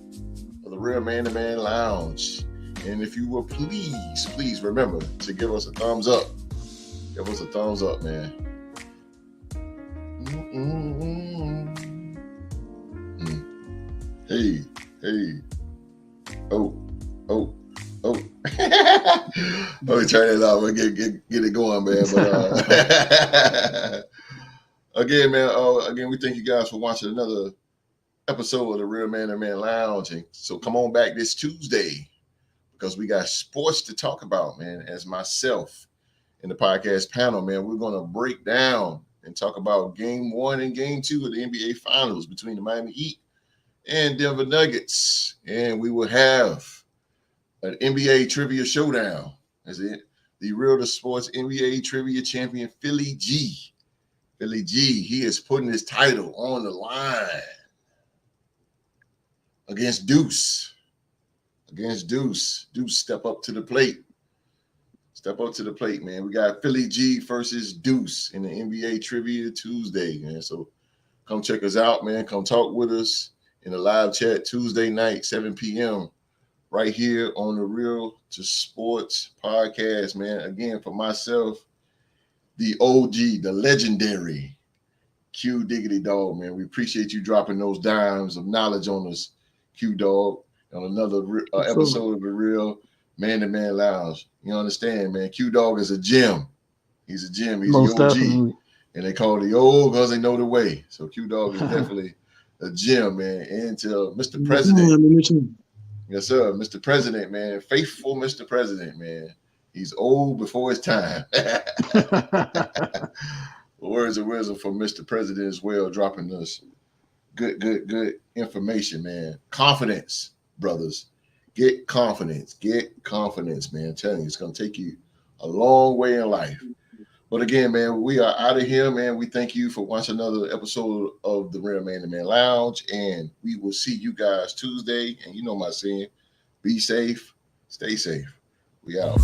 of the Real Man to Man Lounge. And if you will please remember to give us a thumbs up. Give us a thumbs up, man. Hey. Oh. Let me turn it off and get it going, man. But again, man. Again, we thank you guys for watching another episode of the Real Man to Man Lounge. And so come on back this Tuesday, because we got sports to talk about, man. As myself and the podcast panel, man, we're going to break down and talk about Game 1 and Game 2 of the NBA Finals between the Miami Heat and Denver Nuggets. And we will have an NBA trivia showdown. That's it. the Real to Sports NBA Trivia Champion, Philly G. Philly G, he is putting his title on the line against Deuce. Deuce, step up to the plate. Step up to the plate, man. We got Philly G versus Deuce in the NBA Trivia Tuesday, man. So come check us out, man. Come talk with us in the live chat Tuesday night, 7 p.m. right here on the Real to Sports podcast, man. Again, for myself, the OG, the legendary Q Diggity Dog, man. We appreciate you dropping those dimes of knowledge on us, Q Dog, on another episode of the Real Man to Man Lounge. You understand, man? Q Dog is a gem. He's a gem. He's Most the OG. definitely. And they call the old because they know the way. So Q Dog is definitely a gem, man. And to Mr. President. Yes, sir. Mr. President, man. Faithful Mr. President, man. He's old before his time. Words of wisdom from Mr. President as well, dropping us good information, man. Confidence, brothers. Get confidence, man. I'm telling you, it's going to take you a long way in life. But again, man, we are out of here, man. We thank you for watching another episode of the Real Man to Man Lounge, and we will see you guys Tuesday. And you know my saying, be safe, stay safe. We out.